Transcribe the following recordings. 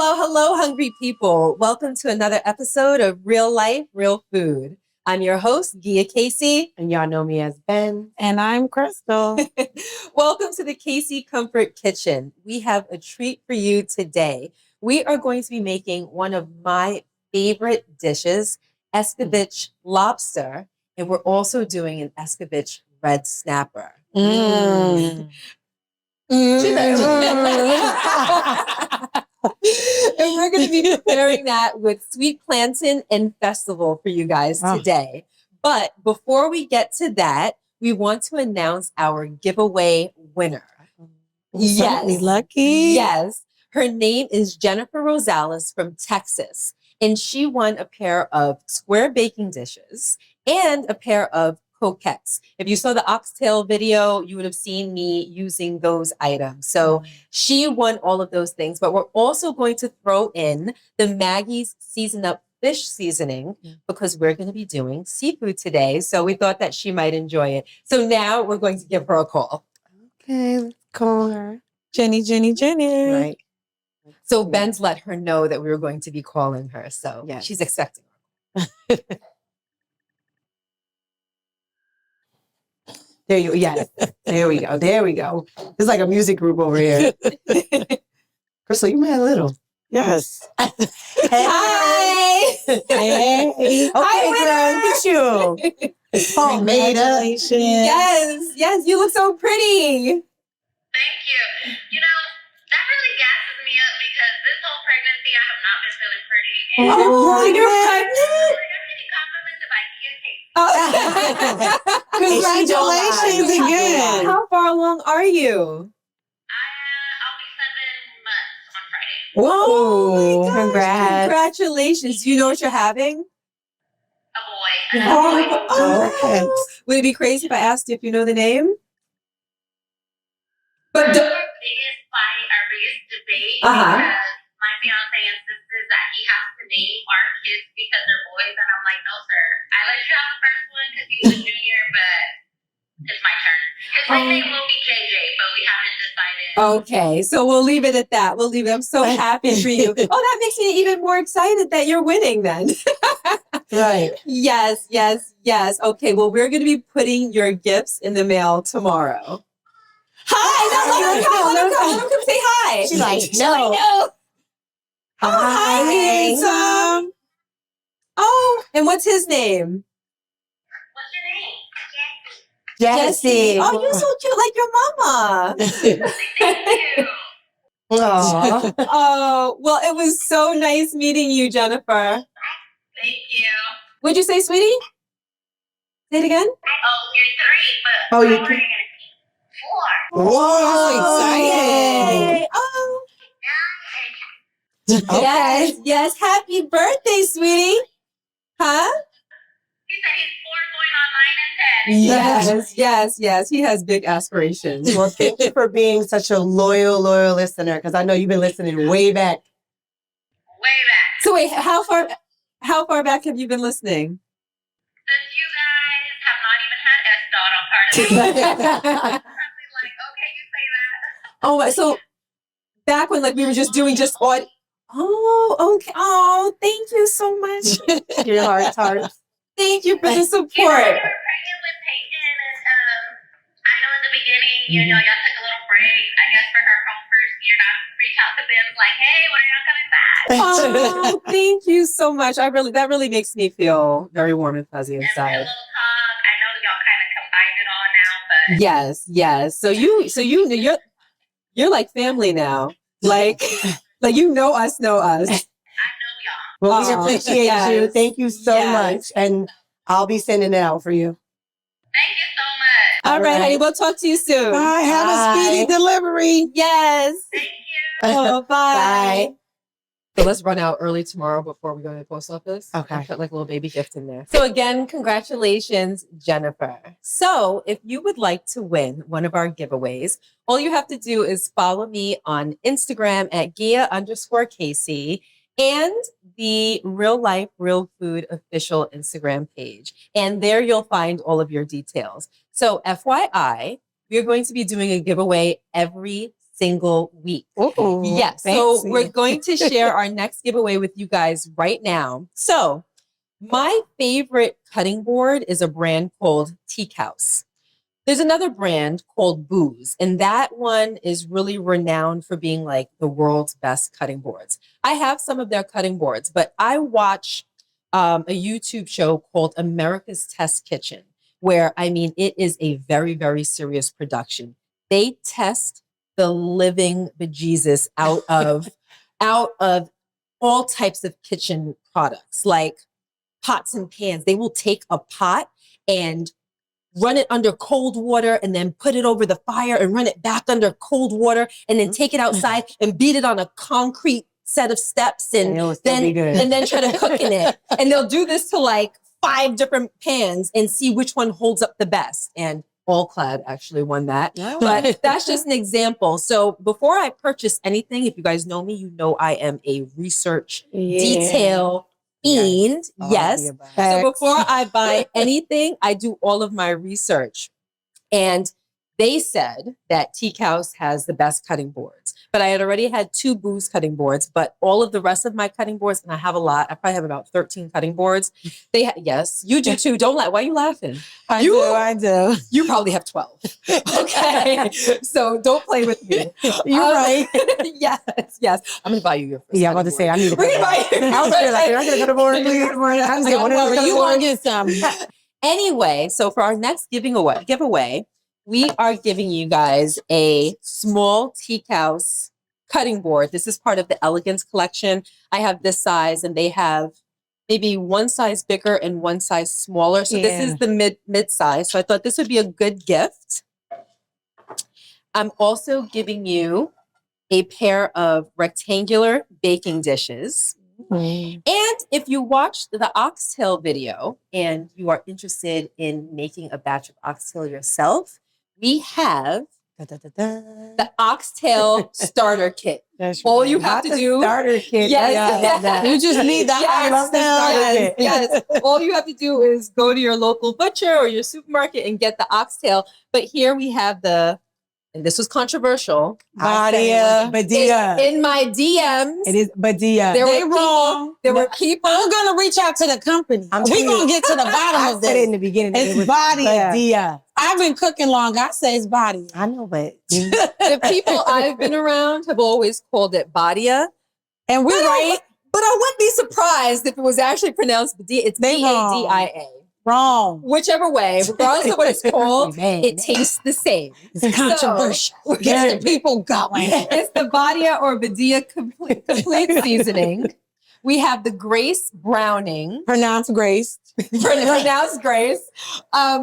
Hello, hungry people. Welcome to another episode of Real Life, Real Food. I'm your host, Gia Casey. And y'all know me as Ben. And I'm Crystal. Welcome to the Casey Comfort Kitchen. We have a treat for you today. We are going to be making one of my favorite dishes, Escovitch lobster. And we're also doing an Escovitch red snapper. Mm. And we're going to be preparing that with sweet plantain and festival for you guys today. But before we get to that, we want to announce our giveaway winner. Yes. Lucky. Yes. Her name is Jennifer Rosales from Texas. And she won a pair of square baking dishes and a pair of croquettes. If you saw the oxtail video, you would have seen me using those items. So she won all of those things, but we're also going to throw in the Maggie's Season Up fish seasoning because we're going to be doing seafood today. So we thought that she might enjoy it. So now we're going to give her a call. Okay, let's call her. Jenny. Right. So Ben's let her know that we were going to be calling her. So she's expecting her. There you go. Yes. There we go. It's like a music group over here. Crystal, you mad a little. Yes. Hi. Hey. Okay, girl, look at you. It's all made up. Yes. You look so pretty. Thank you. You know, that really gasses me up because this whole pregnancy, I have not been feeling pretty. And You're pregnant? like, I'm getting compliments about Gia Casey. Congratulations again. How far along are you? I'll be 7 months on Friday. Oh, my gosh. Congrats. Congratulations. Do you know what you're having? A boy. Oh. Would it be crazy if I asked you if you know the name? But Our biggest fight, our biggest debate, because my fiance insists that he has to name our kids because they're boys, and I'm like, no, sir. I let you have the first one because he was a junior, but it's my turn. His nickname will be KJ, but we haven't decided. Okay, so we'll leave it at that. I'm so happy for you. Oh, that makes me even more excited that you're winning then. Right. Yes. Okay, well, we're going to be putting your gifts in the mail tomorrow. Hi, let her come say hi. She's like, no. Oh, hi, handsome. Oh, and what's his name? What's your name? Jesse. Oh, you're so cute, like your mama. Thank you. Aww. Oh, well, it was so nice meeting you, Jennifer. Thank you. What'd you say, sweetie? Say it again. Oh, you're 3, but Oh, you're how are you going to be 4? Whoa. Excited. Okay. Yes. Happy birthday, sweetie. Huh? He said he's 4 going on 9 and 10. Yes. He has big aspirations. Well, thank you for being such a loyal listener, because I know you've been listening way back. Way back. So wait, how far back have you been listening? Since you guys have not even had S-Dot on part of it. Probably like, okay, you say that. Oh, so back when we were just doing just audio. Oh, okay. Oh, thank you so much. Your hearts. Thank you for the You know, support. you were pregnant with Peyton, and I know in the beginning, you know, y'all took a little break. I guess for her home first year, and I reached out to them like, hey, when are y'all coming back? Oh, thank you so much. That really makes me feel very warm and fuzzy And a inside. little talk. I know y'all kind of combined it all now, but Yes. So you're like family now. Like you know us. I know y'all. Well, we appreciate you. Thank you so Yes. much. And I'll be sending it out for you. Thank you so much. All right, honey. We'll talk to you soon. Bye. Have a speedy delivery. Yes. Thank you. Oh, bye. Bye. So let's run out early tomorrow before we go to the post office. Okay. I put like a little baby gift in there. So again, congratulations, Jennifer. So if you would like to win one of our giveaways, all you have to do is follow me on Instagram at Gia_Casey and the Real Life, Real Food official Instagram page. And there you'll find all of your details. So FYI, we are going to be doing a giveaway every single week. Ooh, Yes. So fancy. we're going to share our next giveaway with you guys right now. So my favorite cutting board is a brand called Teak House. There's another brand called Booz, and that one is really renowned for being like the world's best cutting boards. I have some of their cutting boards, but I watch a YouTube show called America's Test Kitchen, where I mean, it is a very, very serious production. They test the living bejesus out of all types of kitchen products, like pots and pans. They will take a pot and run it under cold water and then put it over the fire and run it back under cold water and then take it outside and beat it on a concrete set of steps and then try to cook in it. And they'll do this to like 5 different pans and see which one holds up the best. And All Clad actually won that. But that's just an example. So before I purchase anything, if you guys know me, you know I am a research detail fiend. Yes. So before I buy anything, I do all of my research. And they said that Teak House has the best cutting boards. But I had already had 2 Booz cutting boards, but all of the rest of my cutting boards, and I have a lot, I probably have about 13 cutting boards. Yes, you do too. Don't laugh. Why are you laughing? I do. You probably have 12. Okay. So don't play with me. You're right. Yes. I'm going to buy you your first. Yeah, I'm about to say, I need to We're gonna buy you. I was there like, I gotta go to board, please. I just get one of those. You want to get some. Anyway, so for our next giveaway, we are giving you guys a small Teak House cutting board. This is part of the Elegance collection. I have this size, and they have maybe one size bigger and one size smaller. So this is the mid size. So I thought this would be a good gift. I'm also giving you a pair of rectangular baking dishes. And if you watched the oxtail video and you are interested in making a batch of oxtail yourself, we have the oxtail starter kit. All you have to do, starter kit. You just need the oxtail. Yes. All you have to do is go to your local butcher or your supermarket and get the oxtail. But here we have and this was controversial. Badia. In my DMs. It is Badia. There were people. I'm going to reach out to the company. We're going to get to the bottom of this. I said it in the beginning. It's Badia. Badia. I've been cooking long. I say it's Badia. I know, but The people I've been around have always called it Badia. And we're right. But I wouldn't be surprised if it was actually pronounced Badia. It's Badia. Wrong. Whichever way, regardless of what it's called, it tastes the same. It's controversial. Get the people going. It's the Badia or Badia complete seasoning. We have the Grace Browning. Pronounced Grace. Pronounced Grace.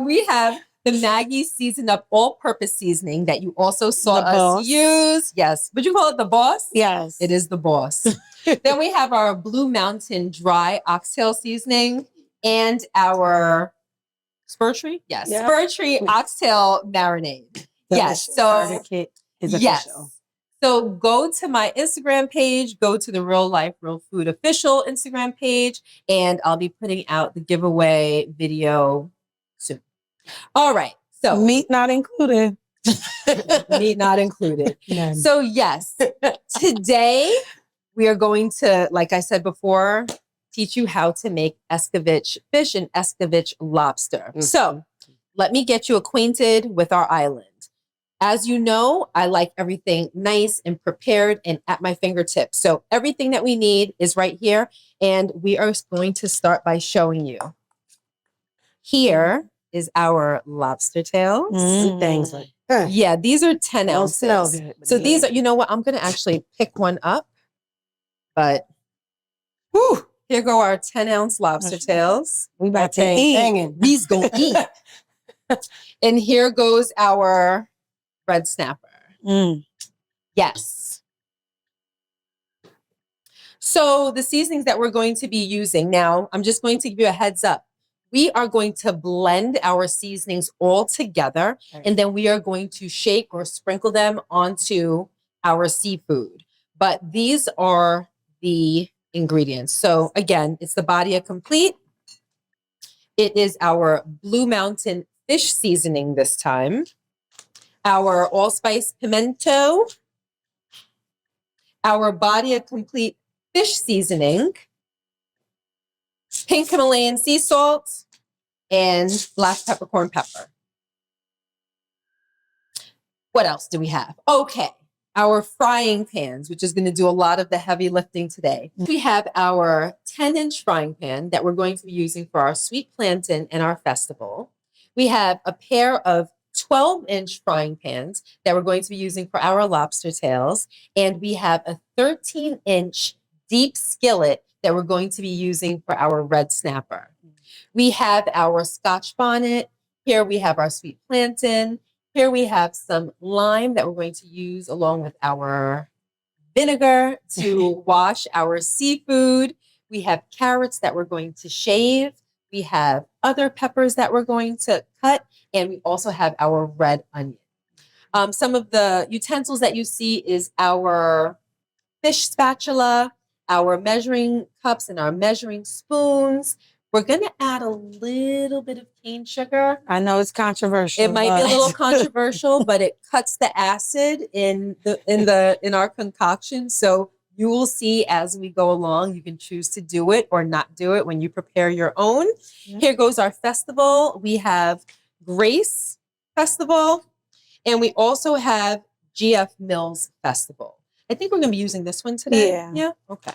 We have the Maggie Seasoned Up All-Purpose Seasoning that you also saw us use. Yes. Would you call it the Boss? Yes. It is the Boss. Then we have our Blue Mountain Dry Oxtail Seasoning and our Spur Tree. Yes. Yeah. Spur Tree Oxtail Marinade. Yes. So, starter kit is yes. official. So go to my Instagram page, go to the Real Life, Real Food official Instagram page, and I'll be putting out the giveaway video soon. All right. So Meat not included. meat not included. None. So yes, today we are going to, like I said before, teach you how to make Escovitch fish and Escovitch lobster. So let me get you acquainted with our island. As you know, I like everything nice and prepared and at my fingertips. So everything that we need is right here. And we are going to start by showing you. Here is our lobster tails. Things like Yeah, these are 10 ounces. smell good, but So yeah. these are, you know what? I'm going to actually pick one up. But whew, here go our 10-ounce lobster tails. We about to thing eat. hanging. We's going to eat. And here goes our red snapper. Yes. So the seasonings that we're going to be using now, I'm just going to give you a heads up. We are going to blend our seasonings all together, and then we are going to shake or sprinkle them onto our seafood. But these are the ingredients. So again, it's the Badia Complete. It is our Blue Mountain fish seasoning this time. Our allspice pimento, our Body of Complete fish seasoning, pink Himalayan sea salt, and black peppercorn pepper. What else do we have? Okay, our frying pans, which is going to do a lot of the heavy lifting today. We have our 10-inch frying pan that we're going to be using for our sweet plantain and our festival. We have a pair of 12-inch frying pans that we're going to be using for our lobster tails. And we have a 13-inch deep skillet that we're going to be using for our red snapper. We have our Scotch bonnet. Here we have our sweet plantain. Here we have some lime that we're going to use along with our vinegar to wash our seafood. We have carrots that we're going to shave. We have other peppers that we're going to cut. And we also have our red onion. Some of the utensils that you see is our fish spatula, our measuring cups, and our measuring spoons. We're going to add a little bit of cane sugar. I know it's controversial. It might be a little controversial, but it cuts the acid in our concoction. So you will see as we go along, you can choose to do it or not do it when you prepare your own. Yep. Here goes our festival. We have Grace Festival, and we also have GF Mills Festival. I think we're going to be using this one today. Yeah. Okay.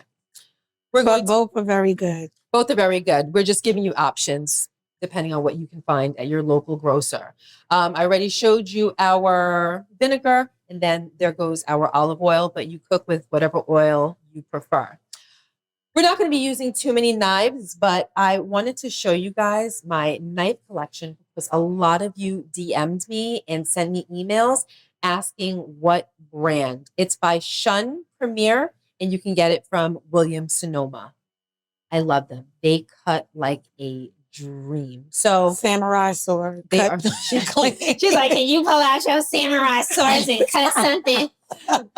Both are very good. Both are very good. We're just giving you options depending on what you can find at your local grocer. I already showed you our vinegar, and then there goes our olive oil, but you cook with whatever oil you prefer. We're not going to be using too many knives, but I wanted to show you guys my knife collection because a lot of you DM'd me and sent me emails asking what brand. It's by Shun Premier, and you can get it from Williams Sonoma. I love them. They cut like a dream. So samurai sword. They are. She's like, can you pull out your samurai swords and cut something?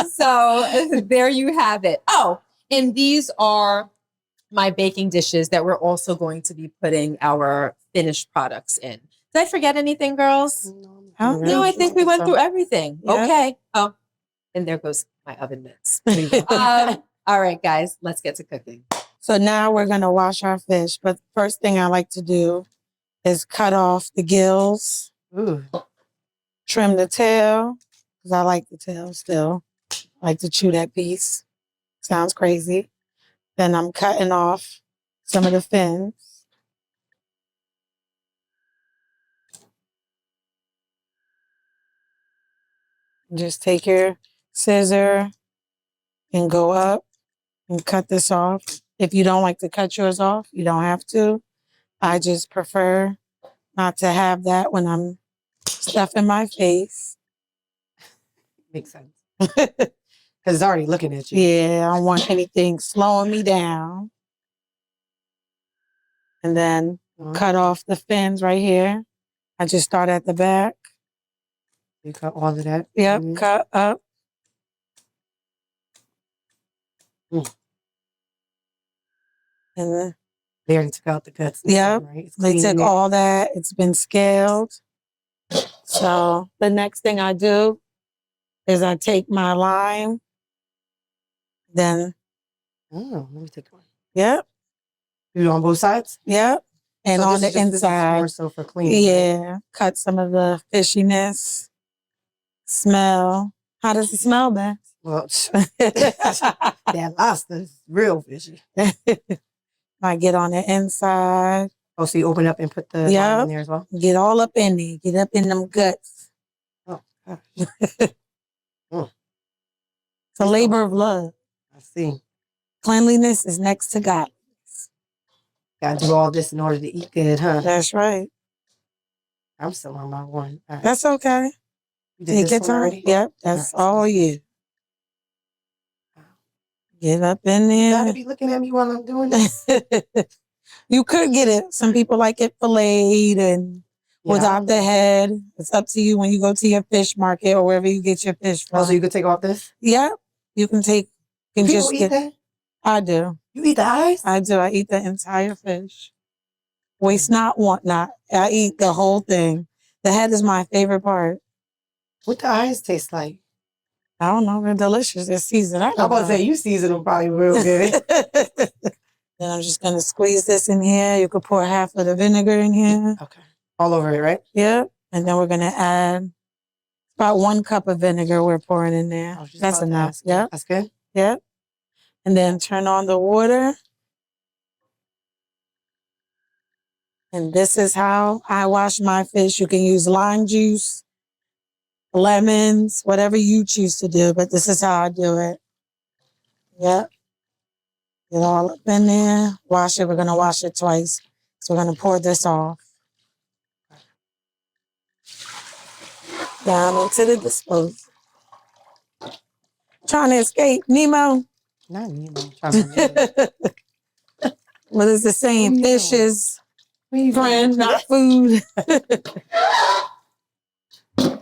So there you have it. Oh, and these are my baking dishes that we're also going to be putting our finished products in. Did I forget anything, girls? No, I think we went through everything. Yeah. Okay. Oh, and there goes my oven mitts. All right, guys, let's get to cooking. So now we're going to wash our fish. But the first thing I like to do is cut off the gills, trim the tail, because I like the tail still. I like to chew that piece. Sounds crazy. Then I'm cutting off some of the fins. Just take your scissor and go up and cut this off. If you don't like to cut yours off, you don't have to. I just prefer not to have that when I'm stuffing my face. Makes sense. Because it's already looking at you. Yeah, I don't want anything slowing me down. And then cut off the fins right here. I just start at the back. You cut all of that? Yep, cut up. And then, they already took out the guts. Yep, right? they took all that. It's been scaled. So the next thing I do is I take my lime. Then, let me take one. Yep. You do on both sides? Yep. And so on the inside. This is more so for cleaning. Yeah. Right? Cut some of the fishiness. Smell. How does it smell, Ben? Well, that lobster is real fishy. I get on the inside. Oh, so you open up and put the lime in there as well? Get all up in there. Get up in them guts. Oh, gosh. It's a labor of love. I see. Cleanliness is next to godliness. Gotta do all this in order to eat good, huh? That's right. I'm still on my one. Right. That's okay. You did this one already? Yep, that's all you. Get up in there. You gotta be looking at me while I'm doing this. You could get it. Some people like it filleted and without the head. It's up to you when you go to your fish market or wherever you get your fish from. Oh, so you could take off this? Yep. You can take. You can People eat that? I do. You eat the eyes? I do. I eat the entire fish. Waste not, want not. I eat the whole thing. The head is my favorite part. What the eyes taste like? I don't know. They're delicious. They're seasoned. I'm about to say, you season them probably real good. Then I'm just going to squeeze this in here. You could pour half of the vinegar in here. Okay. All over it, right? Yeah. And then we're going to add about 1 cup of vinegar we're pouring in there. That's enough. Yeah. That's good? Yeah. And then turn on the water. And this is how I wash my fish. You can use lime juice, lemons, whatever you choose to do, but this is how I do it. Yep. Get all up in there. Wash it. We're going to wash it twice. So we're going to pour this off. Down into the disposal. Trying to escape. Nemo. Not Nemo. What is the saying? Fish is friend, not food.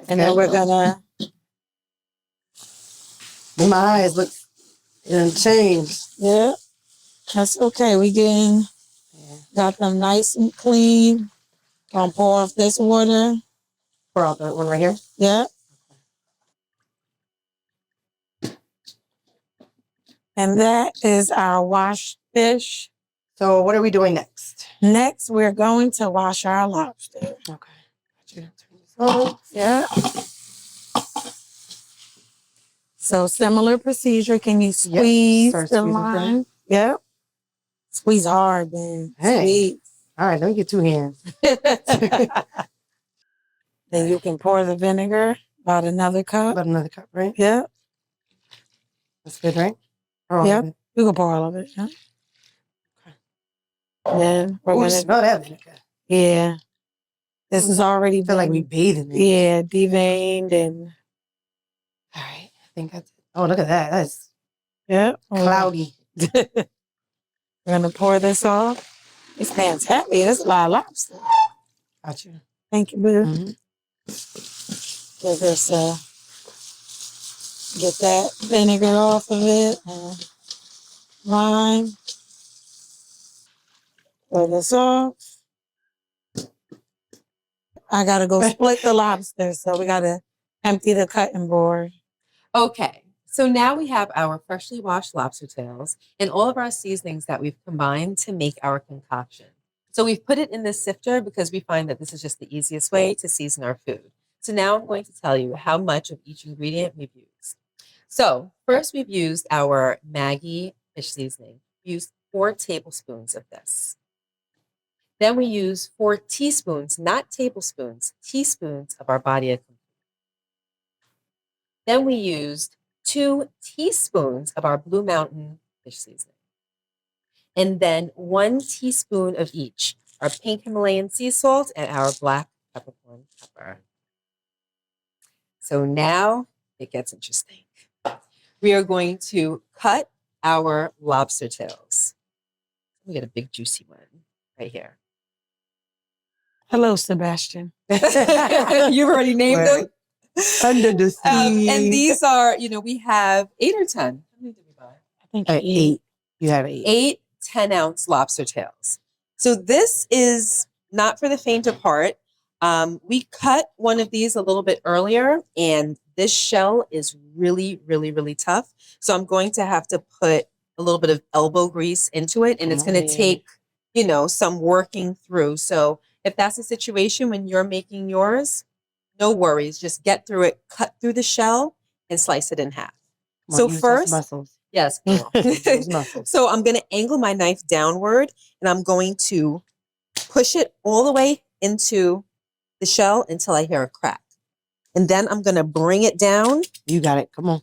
And then we're gonna. My eyes look changed. Yeah, that's okay. We got them nice and clean. Gonna pour off this water. Pour out that one right here. Yeah. And that is our washed fish. So what are we doing next? Next, we're going to wash our lobster. Okay. Yeah. So similar procedure. Can you squeeze the lime? Yep. Squeeze hard, then. Hey. Squeeze. All right, don't get 2 hands. Then you can pour the vinegar, about another cup. About another cup, right? Yep. That's good, right? Yep. You can pour all of it. Yeah. Then we're gonna smell that vinegar. Yeah. This is already feel like we bathing in it. Yeah, deveined and all right. I think that's it. Oh, look at that. That's cloudy. We're gonna pour this off. This pan's heavy. There's a lot of lobster. Gotcha. Thank you, boo. Mm-hmm. Give this get that vinegar off of it and lime. Pour this off. I gotta go split the lobster, so we gotta empty the cutting board. Okay, so now we have our freshly washed lobster tails and all of our seasonings that we've combined to make our concoction. So we've put it in this sifter because we find that this is just the easiest way to season our food. So now I'm going to tell you how much of each ingredient we've used. So first we've used our Maggi fish seasoning. We used 4 tablespoons of this. Then we use 4 teaspoons, not tablespoons, teaspoons of our body. Then we used 2 teaspoons of our Blue Mountain fish seasoning. And then 1 teaspoon of each, our pink Himalayan sea salt and our black peppercorn pepper. So now it gets interesting. We are going to cut our lobster tails. We get a big juicy one right here. Hello, Sebastian. You've already named them? Under the sea. And these are, we have 8 or 10. How many did we buy? I think 8. You have 8. 8 10-ounce lobster tails. So this is not for the faint of heart. We cut one of these a little bit earlier, and this shell is really, really, really tough. So I'm going to have to put a little bit of elbow grease into it, and it's going to take, some working through. So if that's the situation when you're making yours, no worries. Just get through it, cut through the shell, and slice it in half. So first, yes. So I'm going to angle my knife downward, and I'm going to push it all the way into the shell until I hear a crack. And then I'm going to bring it down. You got it. Come on.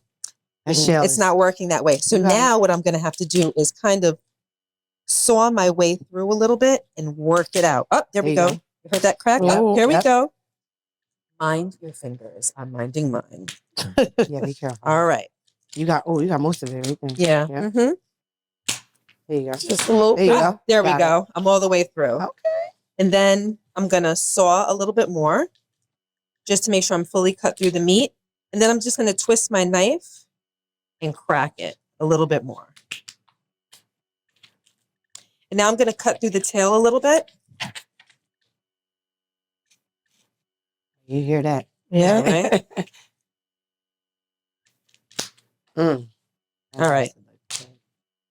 That shell. It's not working that way. So now what I'm going to have to do is kind of saw my way through a little bit and work it out. Oh, there we go. You heard that crack? Oh, here we go. Mind your fingers. I'm minding mine. Yeah, be careful. All right. You got most of it. Yeah. There you go. Just a little. There you go. There we go. I'm all the way through. Okay. And then I'm going to saw a little bit more just to make sure I'm fully cut through the meat. And then I'm just going to twist my knife and crack it a little bit more. And now I'm going to cut through the tail a little bit. You hear that? Yeah. Right. Mm. All right.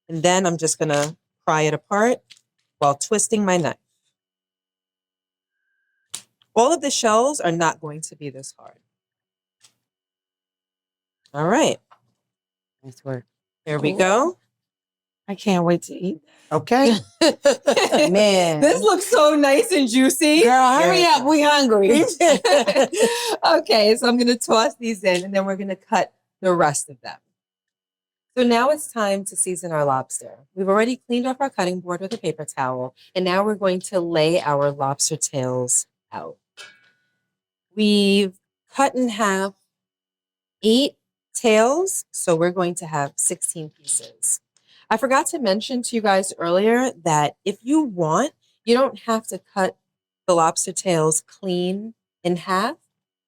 And then I'm just going to pry it apart while twisting my knife. All of the shells are not going to be this hard. All right. Nice work. Here we go. I can't wait to eat. Okay. Man. This looks so nice and juicy. Girl, hurry up. We hungry. Okay, so I'm going to toss these in and then we're going to cut the rest of them. So now it's time to season our lobster. We've already cleaned off our cutting board with a paper towel, and now we're going to lay our lobster tails out. We've cut in half 8 tails, so we're going to have 16 pieces. I forgot to mention to you guys earlier that if you want, you don't have to cut the lobster tails clean in half.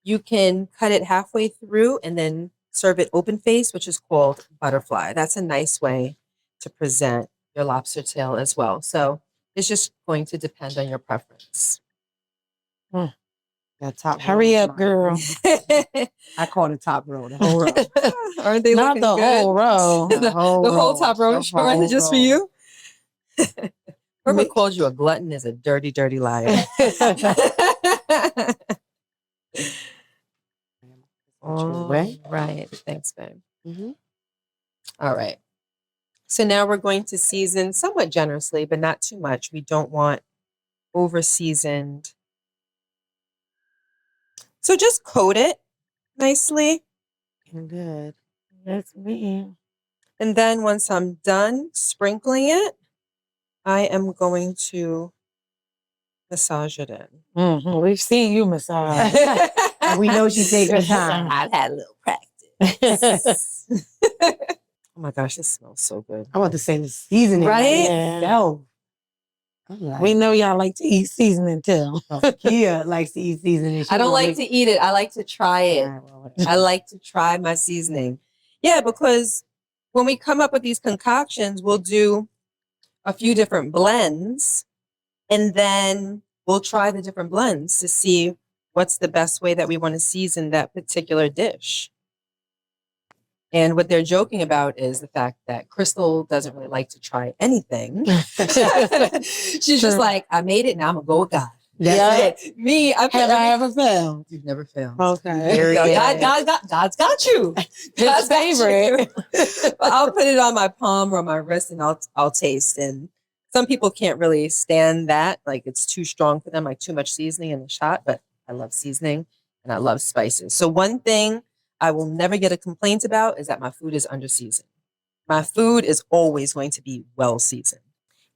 You can cut it halfway through and then serve it open face, which is called butterfly. That's a nice way to present your lobster tail as well. So it's just going to depend on your preference. That top Hurry row. up, girl. I call it top row. The whole row. Aren't they Not looking the good? whole row. The whole top row is showing just for you. Whoever called you a glutton is a dirty, dirty liar. All right. Thanks, babe. Mm-hmm. All right. So now we're going to season somewhat generously, but not too much. We don't want over-seasoned. So just coat it nicely. Good. That's me. And then once I'm done sprinkling it, I am going to massage it in. Mm-hmm. We've seen you massage. We know she takes her time. I've had a little practice. Oh my gosh, this smells so good. I want to say the seasoning. Right? Yeah. No. I'm like, We know y'all like to eat seasoning too. Kia likes to eat seasoning. I don't like to eat it. I like to try it. it. I like to try my seasoning. Yeah, because when we come up with these concoctions, we'll do a few different blends and then we'll try the different blends to see what's the best way that we want to season that particular dish. And what they're joking about is the fact that Crystal doesn't really like to try anything. She's just like, I made it, now I'm going to go with God. That's it. Me, Have I ever failed? You've never failed. Okay. God's got you. God's favorite. But I'll put it on my palm or my wrist and I'll taste. And some people can't really stand that. Like it's too strong for them, like too much seasoning in the shot. But I love seasoning and I love spices. So one thing I will never get a complaint about is that my food is under seasoned. My food is always going to be well seasoned.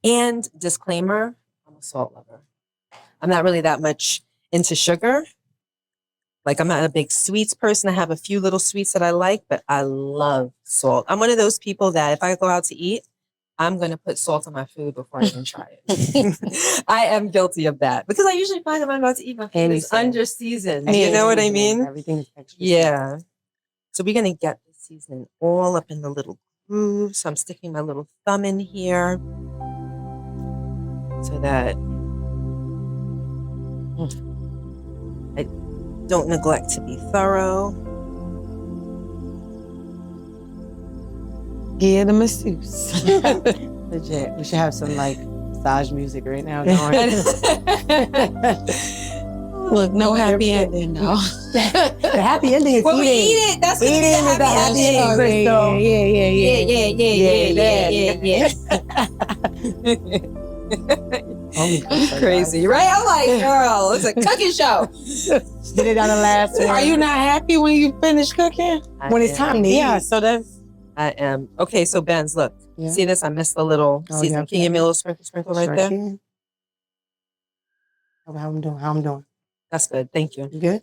And disclaimer, I'm a salt lover. I'm not really that much into sugar. Like I'm not a big sweets person. I have a few little sweets that I like, but I love salt. I'm one of those people that if I go out to eat, I'm going to put salt on my food before I even try it. I am guilty of that because I usually find when I'm about to eat my food is under seasoned. You know what I mean? Everything's extra. Yeah. So we're going to get the seasoning all up in the little groove. So I'm sticking my little thumb in here so that I don't neglect to be thorough. Give the masseuse. Legit. We should have some like massage music right now going. Look, no happy ending though. The happy ending is Well, we eating. eat it. That's what Eating the is the happy ending. Oh, Crazy, right? I'm like, girl, it's a cooking show. Get it on the last one. Are you not happy when you finish cooking? When it's time to eat. Yeah, so that's I am. Okay, so Benz, look. Yeah. See this? I missed the little Oh, season. yeah. Can you give me a little sprinkle right there? Can. How I'm doing? How I'm doing? That's good. Thank you. You good?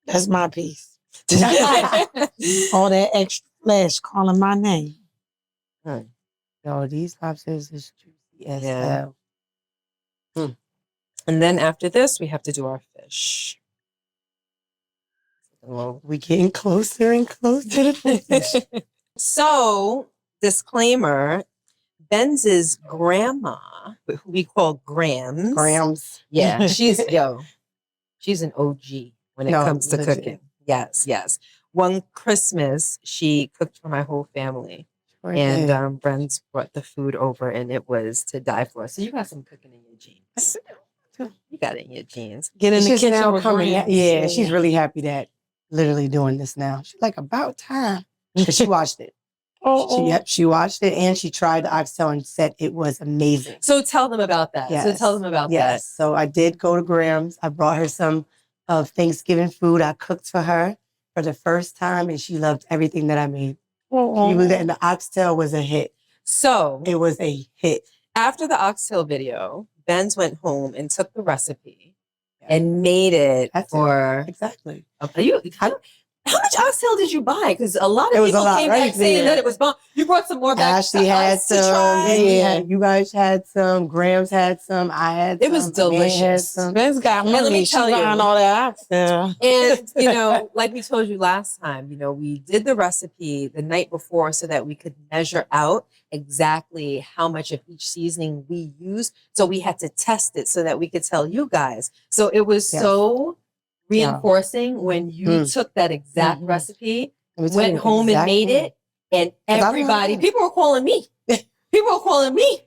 that's my piece. All that extra flesh calling my name. Yo, these lobsters is juicy as Yeah. hell. And then after this, we have to do our fish. Well, We getting closer and closer to the finish. so, disclaimer, Benz's grandma, who we call Grams. Grams. Yeah, she's an OG when it No, comes to legit. cooking. Yes. one Christmas, she cooked for my whole family. Right And there. Bren's brought the food over, and it was to die for. So you got some cooking in your jeans. You got it in your jeans. Get in It's the just kitchen now with coming. Grams. Yeah, she's really happy that literally doing this now. She's like, about time. 'Cause she watched it. She watched it, and she tried the oxtail and said it was amazing. So tell them about that. Yes. So tell them about that. So I did go to Graham's. I brought her some of Thanksgiving food. I cooked for her for the first time, and she loved everything that I made. And the oxtail was a hit. So It was a hit. after the oxtail video, Benz went home and took the recipe and made it for. Exactly. How much oxtail did you buy? Because a lot of It was people a lot, came right? back saying Yeah. that it was bomb. You brought some more back. Ashley to had us to some. try. Yeah, you guys had some. Grams had some. I had some. It was Amanda delicious. had some. Ben's got And let me money. She tell you. buying all that oxtail. And, like we told you last time, we did the recipe the night before so that we could measure out exactly how much of each seasoning we used. So we had to test it so that we could tell you guys. So it was so reinforcing when you took that exact recipe, went home and made it, and everybody, people were calling me. People were calling me.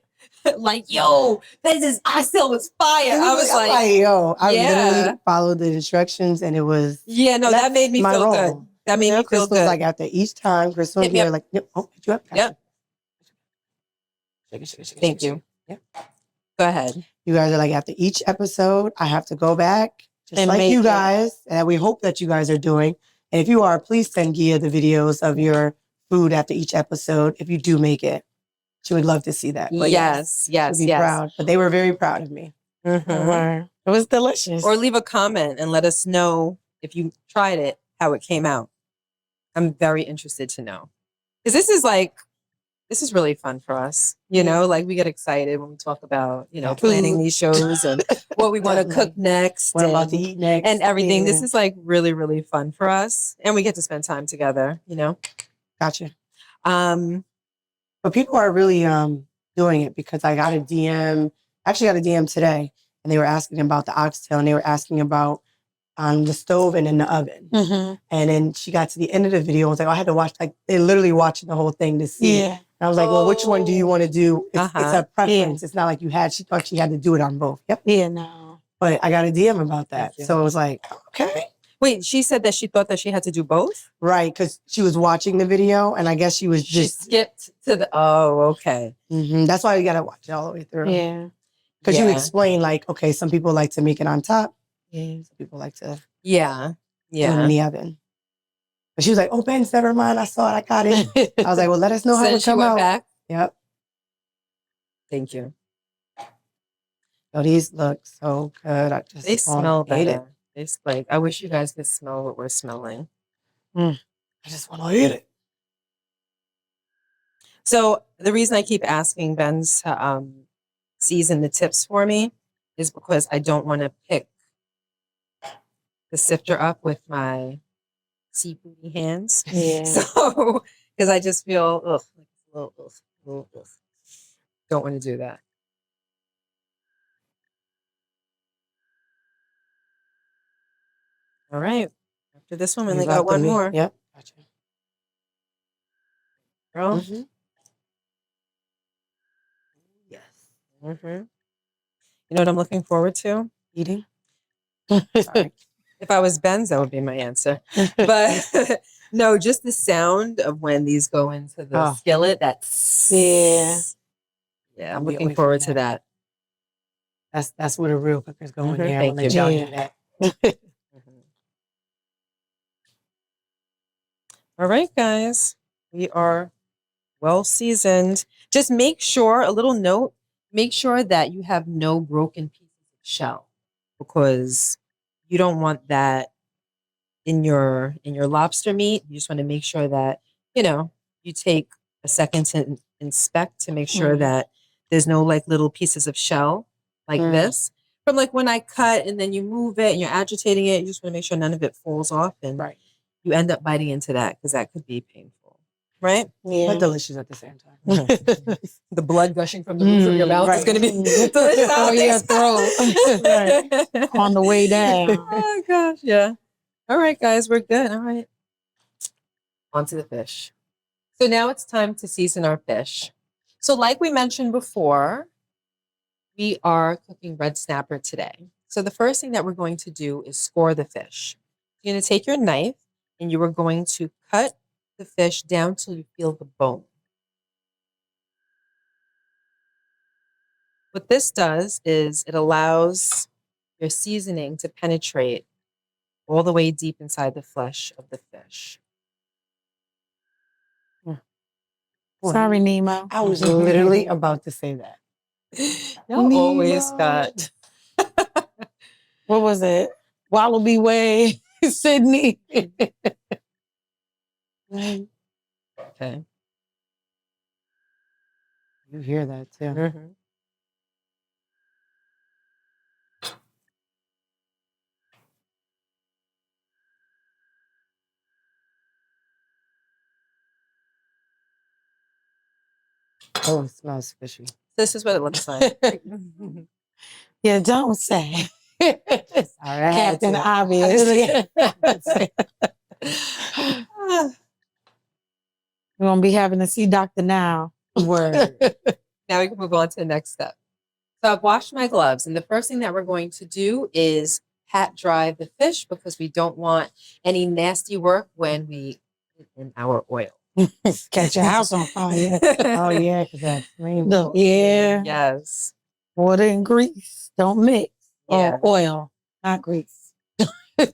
Like, yo, this oxtail was fire. I was like, yo, I literally followed the instructions, and it was that made me feel good. That made me feel Chris was good. like, after each time, Chris would be like, oh, did you have? Yep. Shake it. Thank you. Yeah. Go ahead. You guys are like, after each episode, I have to go back, just And like make you it. guys, and we hope that you guys are doing. And if you are, please send Gia the videos of your food after each episode. If you do make it, she would love to see that. But Yes. she'd be proud. But they were very proud of me. It was delicious. Or leave a comment and let us know if you tried it, how it came out. I'm very interested to know. Because this is really fun for us. Like we get excited when we talk about, planning these shows and what we want to cook next. What I'm about to eat next. And everything. Yeah. This is like really, really fun for us. And we get to spend time together, Gotcha. Um, But people are really doing it because I got a DM. Actually, got a DM today, and they were asking about the oxtail, and they were asking about the stove and in the oven. Mm-hmm. And then she got to the end of the video and was like, I had to watch, they literally watching the whole thing to see. Yeah. And I was like, well, which one do you want to do? It's a preference. Yeah. It's not like she thought she had to do it on both. Yep. Yeah, no. But I got a DM about that. So it was like, okay. Wait, she said that she thought that she had to do both? Right, because she was watching the video, and I guess she was She skipped to the, okay. That's why you got to watch it all the way through. Yeah. Because you explain, like, okay, some people like to make it on top. Yeah. Some people like to do Yeah. it in the oven. But she was like, oh, Benz, never mind. I saw it. I got it. I was like, well, let us know how it come out. Back. Yep. Thank you. Oh, these look so good. They smell better. It's like, I wish you guys could smell what we're smelling. I just want to eat it. So the reason I keep asking Ben's to season the tips for me is because I don't want to pick the sifter up with my seafoody hands. Yeah. So, because I just feel, don't want to do that. All right. After this one, we only got one more. Yep. Gotcha. Girl. Mm-hmm. Yes. Mm-hmm. You know what I'm looking forward to? Eating. Sorry. If I was Ben's, that would be my answer. But no, just the sound of when these go into the skillet. That's yeah. I'm looking forward to that. That's where the real cookers go in there. Thank Let you. y'all do that. All right, guys, we are well seasoned. Just make sure, a little note, make sure that you have no broken pieces of shell, because you don't want that in your lobster meat. You just want to make sure that, you take a second to inspect to make sure that there's no like little pieces of shell like this. From like when I cut and then you move it and you're agitating it, you just want to make sure none of it falls off and you end up biting into that because that could be painful. Right? Yeah. But delicious at the same time. The blood gushing from the roof of your mouth is going to be delicious. Oh, your throat. On the way down. Oh, gosh. Yeah. All right, guys. We're good. All right. onto the fish. So now it's time to season our fish. So like we mentioned before, we are cooking red snapper today. So the first thing that we're going to do is score the fish. You're going to take your knife and you are going to cut the fish down till you feel the bone. What this does is it allows your seasoning to penetrate all the way deep inside the flesh of the fish. Sorry, Nemo. I was literally about to say that. Y'all always got. What was it? Wallaby Way, Sydney. Okay. You hear that too. Mm-hmm. Oh, it smells fishy. This is what it looks like. Yeah, don't say. All right, Captain Obvious. We're going to be having to see Dr. Now. Word. Now we can move on to the next step. So I've washed my gloves, and the first thing that we're going to do is pat dry the fish because we don't want any nasty work when we put in our oil. Catch your house on fire. Oh yeah, because that flame. No, yeah. Yes. Water and grease. Don't mix. Yeah. Or oil, not grease. So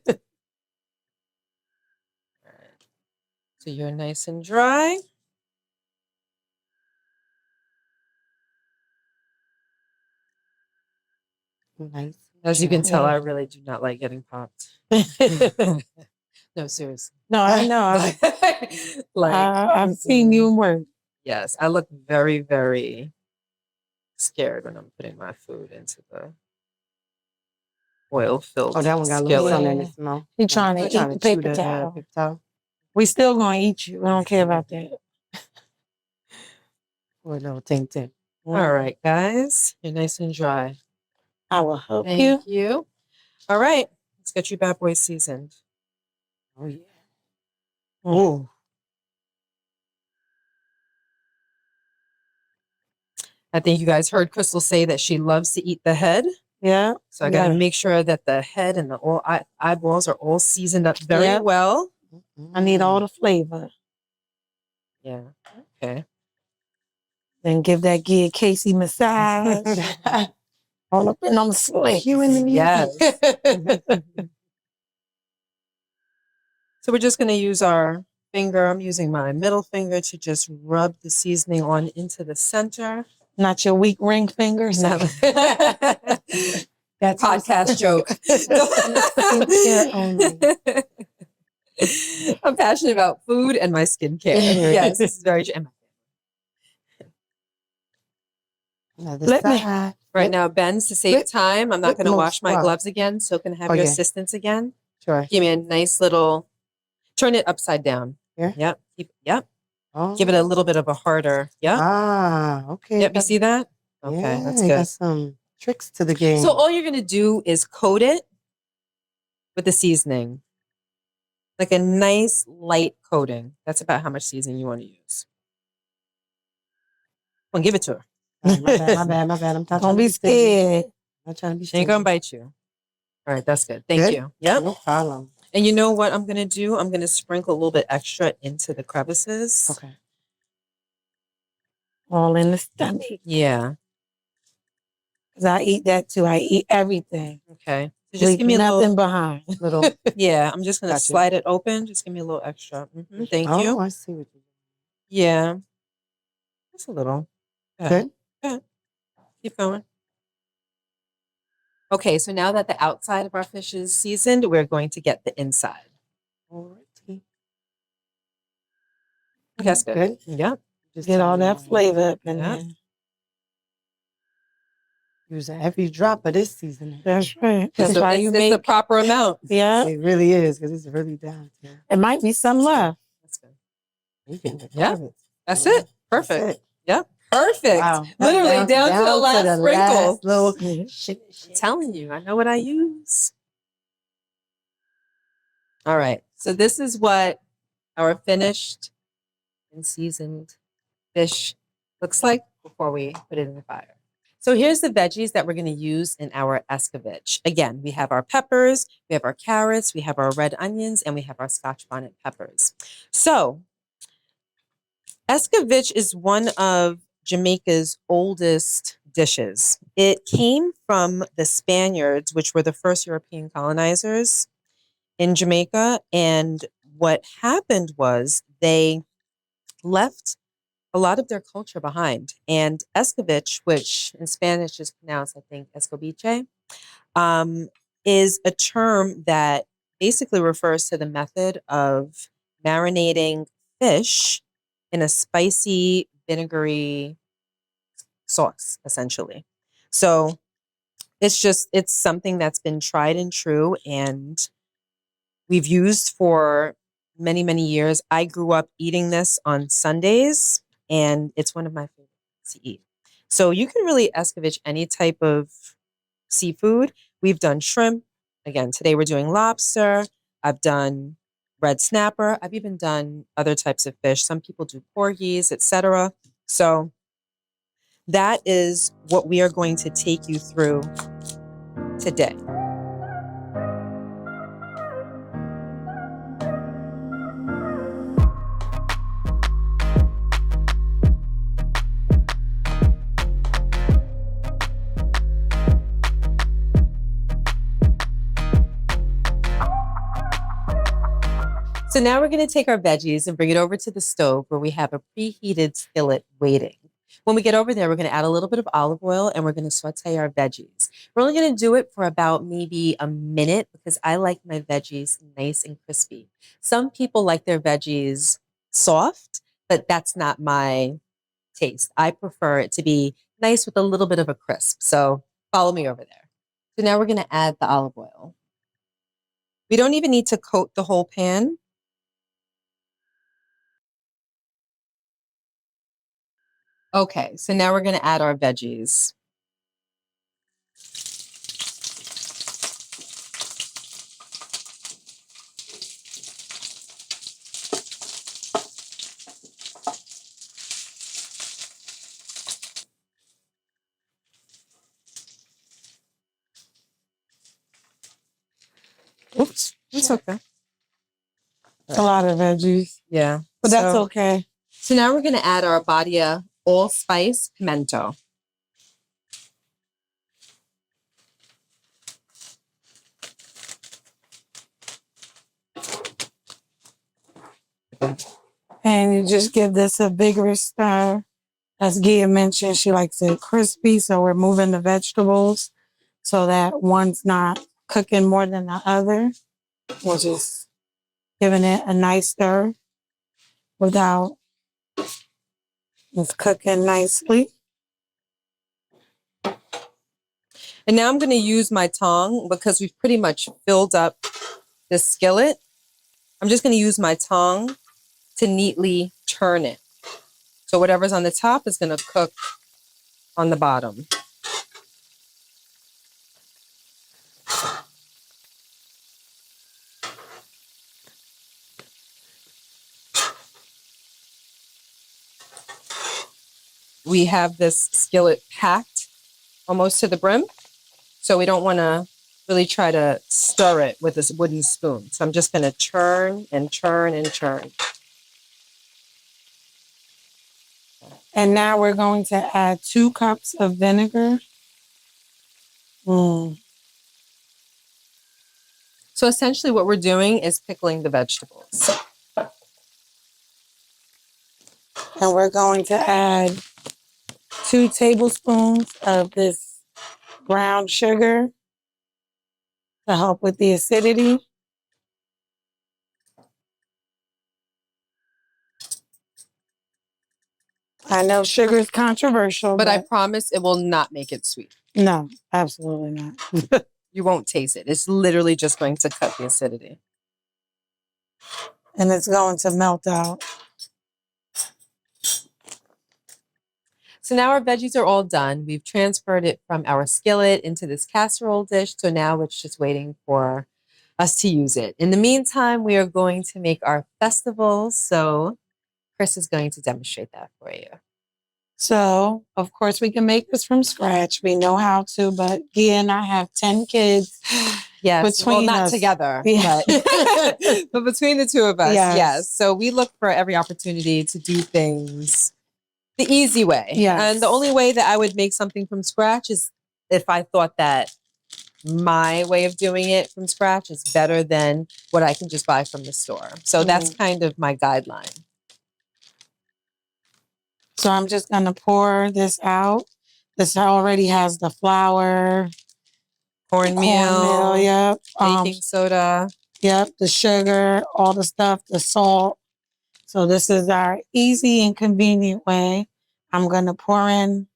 you're nice and dry. Nice. As you can tell, Yeah. I really do not like getting popped. No, seriously. No, I know. I've seen you work. Yes, I look very, very scared when I'm putting my food into the oil-filled Oh, that one got a little skillet. sun in its mouth. He trying to eat the chew paper towel. paper towel. We still going to eat you. We don't care about that. Or a little ting ting. All right, guys. You're nice and dry. I will help you. Thank you. All right. Let's get you bad boys seasoned. Oh yeah. Oh. I think you guys heard Crystal say that she loves to eat the head. Yeah. So I got to Yeah. make sure that the head and the eyeballs are all seasoned up very Yeah. well. I need all the flavor. Yeah. Okay. Then give that gig Casey massage. All up in on the slick. You in the music. Yes. So we're just going to use our finger. I'm using my middle finger to just rub the seasoning on into the center. Not your weak ring fingers. No. That's Podcast joke. Skincare only. I'm passionate about food and my skincare. Yes, this is very true. Another Let me- side. Right now, Benz, to save time, I'm not going to no, wash my wow. gloves again. So can I have Oh, your yeah. assistance again? Sure. Give me a nice little, turn it upside down. Here? Yep. Yep. Oh. Give it a little bit of a harder. Yep. Ah, okay. Yep. You see that? Okay, Yeah, that's you good. got some tricks to the game. So all you're going to do is coat it with the seasoning. Like a nice light coating. That's about how much seasoning you want to use. Come on, give it to her. My bad. I'm not Don't trying to be stingy. scared. I'm not trying to be She ain't going to stingy. bite you. All right, that's good. Thank Good? you. Yep. No problem. And you know what I'm going to do? I'm going to sprinkle a little bit extra into the crevices. Okay. All in the stomach. Yeah. Because I eat that too. I eat everything. Okay. So just Leave give me a nothing little. behind. Little. Yeah, I'm just going to Gotcha. slide it open. Just give me a little extra. Thank Oh, you. I see what you Yeah. Just a little. Good. Keep going. Okay, so now that the outside of our fish is seasoned, we're going to get the inside. Alrighty. That's good. Good. Yep. Just Get all tell that me, flavor up in Yeah. there. Use every drop of this seasoning. That's right. That's So why it's you the make. proper amount. Yeah. It really is because it's really down here. It might be some left. That's good. You can Yeah. have it. That's it. Perfect. That's it. Yep. Perfect. Wow. Literally down to the last sprinkle. little Mhm. shit. I'm telling you, I know what I use. All right. So this is what our finished and seasoned fish looks like before we put it in the fire. So here's the veggies that we're going to use in our escovitch. Again, we have our peppers, we have our carrots, we have our red onions, and we have our Scotch bonnet peppers. So escovitch is one of Jamaica's oldest dishes. It came from the Spaniards, which were the first European colonizers in Jamaica. And what happened was they left a lot of their culture behind. And escovitch, which in Spanish is pronounced, I think, escoviche, is a term that basically refers to the method of marinating fish in a spicy, vinegary sauce, essentially. So it's something that's been tried and true and we've used for many, many years. I grew up eating this on Sundays and it's one of my favorites to eat. So you can really escovitch any type of seafood. We've done shrimp. Again, today we're doing lobster. I've done red snapper. I've even done other types of fish. Some people do porgies, etc. So that is what we are going to take you through today. So now we're going to take our veggies and bring it over to the stove where we have a preheated skillet waiting. When we get over there, we're going to add a little bit of olive oil and we're going to saute our veggies. We're only going to do it for about maybe a minute because I like my veggies nice and crispy. Some people like their veggies soft, but that's not my taste. I prefer it to be nice with a little bit of a crisp. So follow me over there. So now we're going to add the olive oil. We don't even need to coat the whole pan. Okay, so now we're going to add our veggies. Oops, it's okay. It's a lot of veggies, Yeah, but that's okay. So now we're going to add our Badia allspice pimento. And you just give this a vigorous stir. As Gia mentioned, she likes it crispy, so we're moving the vegetables so that one's not cooking more than the other. We're just giving it a nice stir without it's cooking nicely. And now I'm going to use my tongue because we've pretty much filled up the skillet. I'm just going to use my tongue to neatly turn it. So whatever's on the top is going to cook on the bottom. We have this skillet packed almost to the brim. So we don't want to really try to stir it with this wooden spoon. So I'm just going to churn and churn and churn. And now we're going to add 2 cups of vinegar. So essentially what we're doing is pickling the vegetables. And we're going to add 2 tablespoons of this brown sugar to help with the acidity. I know sugar is controversial, But I promise it will not make it sweet. No, absolutely not. You won't taste it. It's literally just going to cut the acidity. And it's going to melt out. So now our veggies are all done. We've transferred it from our skillet into this casserole dish. So now it's just waiting for us to use it. In the meantime, we are going to make our festival. So Chris is going to demonstrate that for you. So, of course, we can make this from scratch. We know how to, but Gia and I have 10 kids. Yes, well, between not us. together, Yeah. but between the two of us, Yes. yes. So we look for every opportunity to do things the easy way. Yes. And the only way that I would make something from scratch is if I thought that my way of doing it from scratch is better than what I can just buy from the store. So that's kind of my guideline. So I'm just going to pour this out. This already has the flour, Cornmeal, yep. baking soda. Yep, the sugar, all the stuff, the salt. So this is our easy and convenient way. I'm going to pour in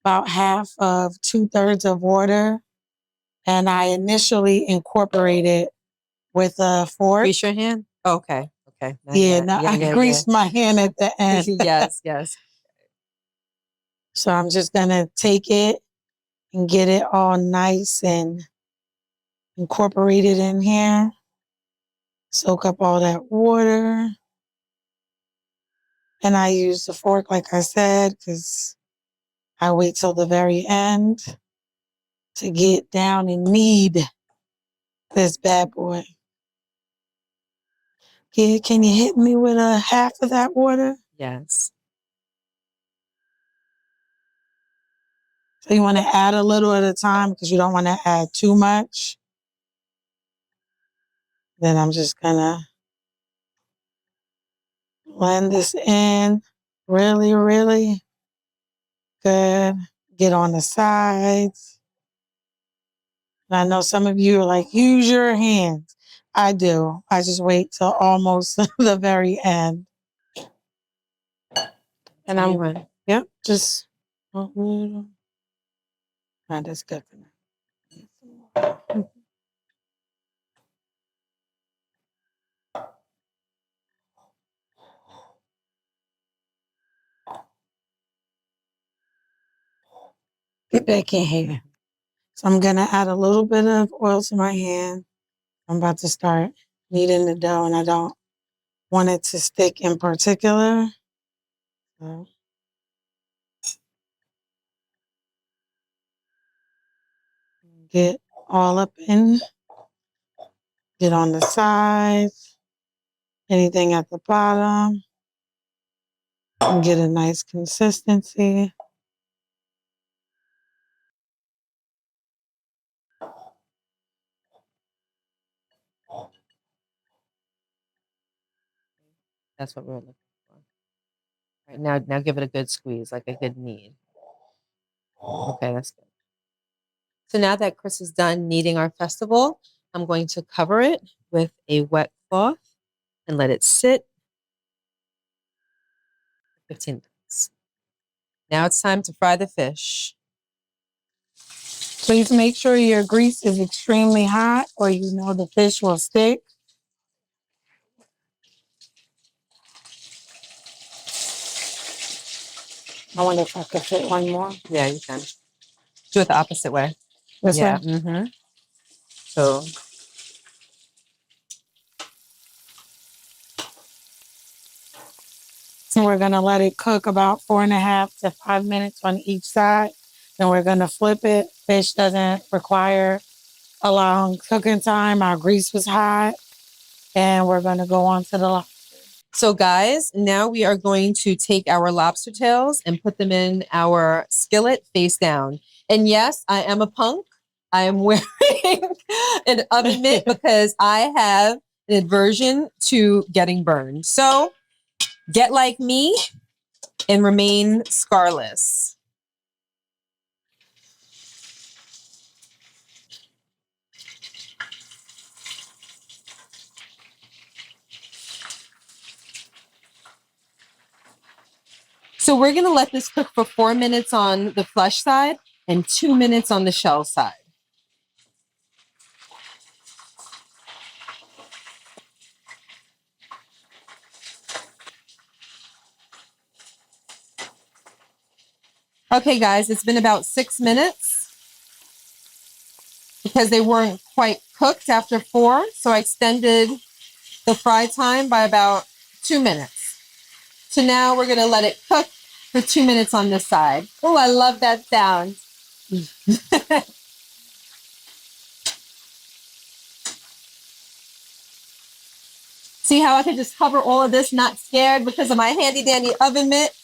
about half of 2/3 of water. And I initially incorporate it with a fork. Grease your hand? Oh, okay. Okay. I greased my hand at the end. Yes, yes. So I'm just going to take it and get it all nice and incorporate it in here. Soak up all that water. And I use the fork, like I said, because I wait till the very end to get down and knead this bad boy. Yeah, can you hit me with a half of that water? Yes. So you want to add a little at a time because you don't want to add too much. Then I'm just going to blend this in really, really good. Get on the sides. And I know some of you are like, use your hands. I do. I just wait till almost the very end. And I'm, yep, just a little. That's good for now. Get back in here. So I'm going to add a little bit of oil to my hand. I'm about to start kneading the dough, and I don't want it to stick in particular. So. Get all up in, get on the sides, anything at the bottom, and get a nice consistency. That's what we're looking for. All right, now give it a good squeeze, like a good knead. Okay, that's good. So now that Chris is done kneading our festival, I'm going to cover it with a wet cloth and let it sit for 15 minutes. Now it's time to fry the fish. Please make sure your grease is extremely hot or you know the fish will stick. I wonder if I could fit one more. Yeah, you can. Do it the opposite way. This way? Mm-hmm. So we're going to let it cook about 4.5 to 5 minutes on each side. Then we're going to flip it. Fish doesn't require a long cooking time. Our grease was hot. And we're going to go on to the lobster. So guys, now we are going to take our lobster tails and put them in our skillet face down. And yes, I am a punk. I am wearing an oven mitt because I have an aversion to getting burned. So get like me and remain scarless. So we're going to let this cook for 4 minutes on the flesh side and 2 minutes on the shell side. Okay, guys, it's been about 6 minutes. because they weren't quite cooked after 4. So I extended the fry time by about 2 minutes. So now we're going to let it cook for 2 minutes on this side. Oh, I love that sound. See how I can just cover all of this, not scared because of my handy dandy oven mitt?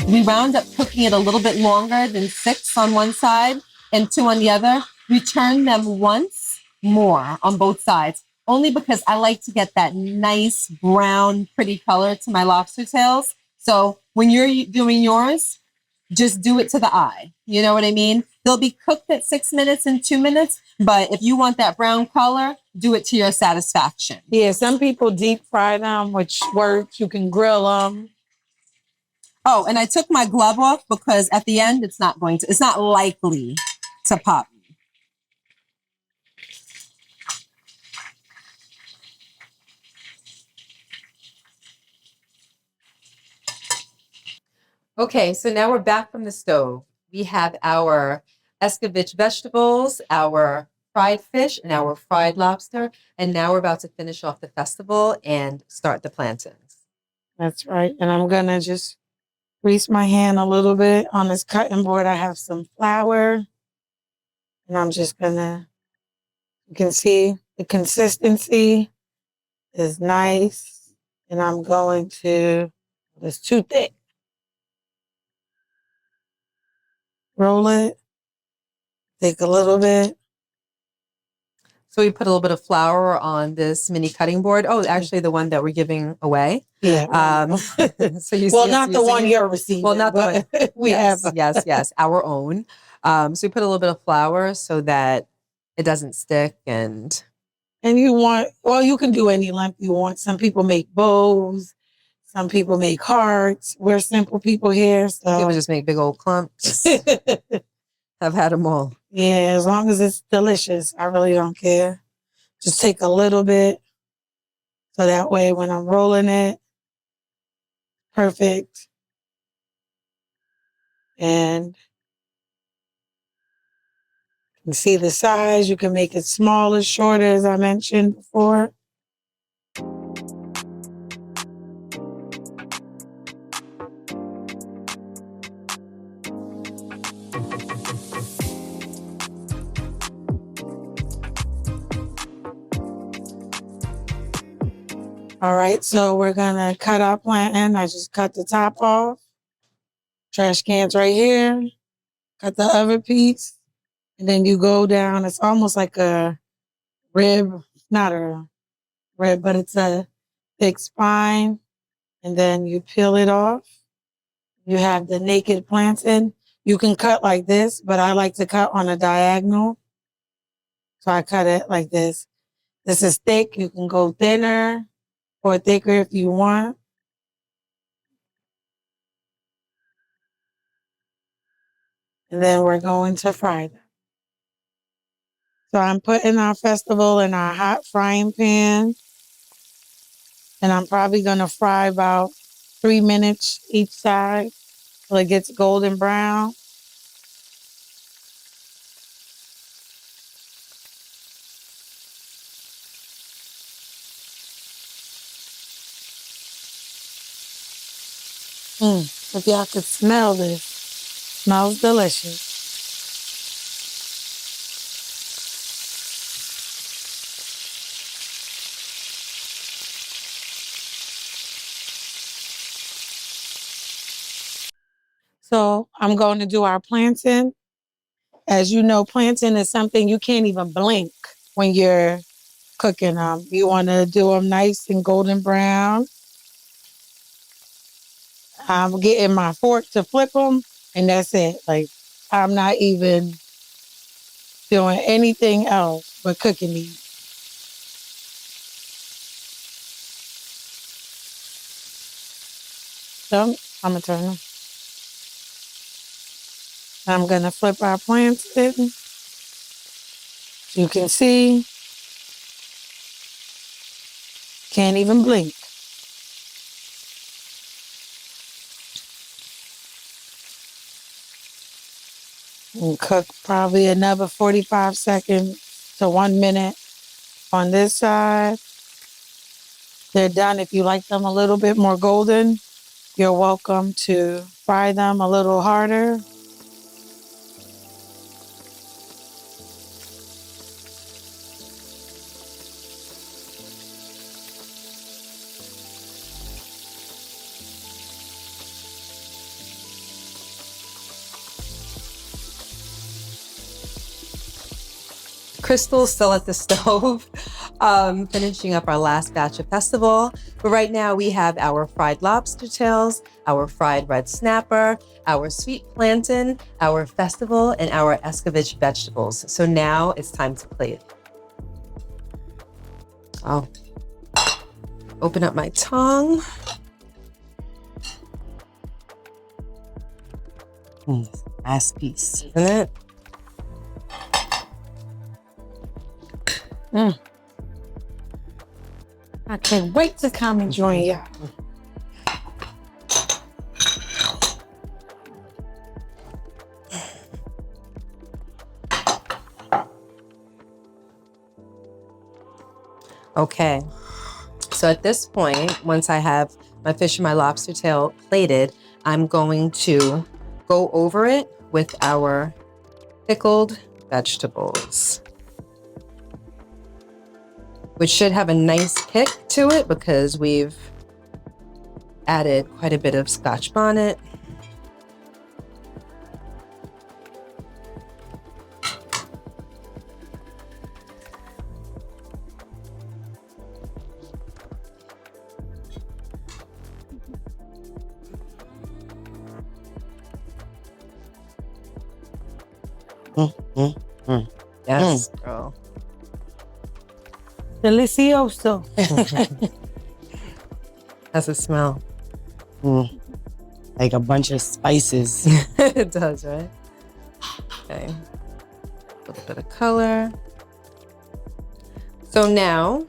We wound up cooking it a little bit longer than 6 on one side and 2 on the other. We turned them once more on both sides, only because I like to get that nice brown, pretty color to my lobster tails. So when you're doing yours, just do it to the eye. You know what I mean? They'll be cooked at 6 minutes and 2 minutes, but if you want that brown color, do it to your satisfaction. Yeah, some people deep fry them, which works. You can grill them. Oh, and I took my glove off because at the end, it's not likely to pop. Okay, so now we're back from the stove. We have our Escovitch vegetables, our fried fish, and our fried lobster. And now we're about to finish off the festival and start the plantains. That's right. And I'm going to just grease my hand a little bit on this cutting board. I have some flour. And I'm just going to, you can see the consistency is nice. And I'm going to, it's too thick. Roll it. Take a little bit. So we put a little bit of flour on this mini cutting board. Oh, actually the one that we're giving away. Yeah. So you well, not the one you're receiving. Well, not the one. We have. Yes, our own. So we put a little bit of flour so that it doesn't stick and you can do any length you want. Some people make bows. Some people make hearts. We're simple people here. So people just make big old clumps. I've had them all. Yeah, as long as it's delicious, I really don't care. Just take a little bit. So that way when I'm rolling it, perfect. And you can see the size. You can make it smaller, shorter, as I mentioned before. All right, so we're gonna cut our plantain. I just cut the top off. Trash can's right here. Cut the other piece. And then you go down. It's almost like a rib, not a rib, but it's a thick spine. And then you peel it off. You have the naked plantain. You can cut like this, but I like to cut on a diagonal. So I cut it like this. This is thick. You can go thinner or thicker if you want. And then we're going to fry them. So I'm putting our festival in our hot frying pan. And I'm probably going to fry about 3 minutes each side till it gets golden brown. If y'all could smell this, smells delicious. So I'm going to do our plantain. As you know, plantain is something you can't even blink when you're cooking them. You want to do them nice and golden brown. I'm getting my fork to flip them, and that's it. Like, I'm not even doing anything else but cooking these. So I'm gonna turn them. I'm gonna flip our plantain. You can see, can't even blink. And cook probably another 45 seconds to 1 minute on this side. They're done. If you like them a little bit more golden, you're welcome to fry them a little harder. Crystal's still at the stove, finishing up our last batch of festival. But right now we have our fried lobster tails, our fried red snapper, our sweet plantain, our festival, and our Escovitch vegetables. So now it's time to plate. I'll open up my tongue. Last piece. Isn't it? I can't wait to come and join y'all. Okay. So at this point, once I have my fish and my lobster tail plated, I'm going to go over it with our pickled vegetables, which should have a nice kick to it because we've added quite a bit of Scotch bonnet. Yes, girl. Delicioso. That's a smell. Like a bunch of spices. It does, right? Okay. A little bit of color. So now,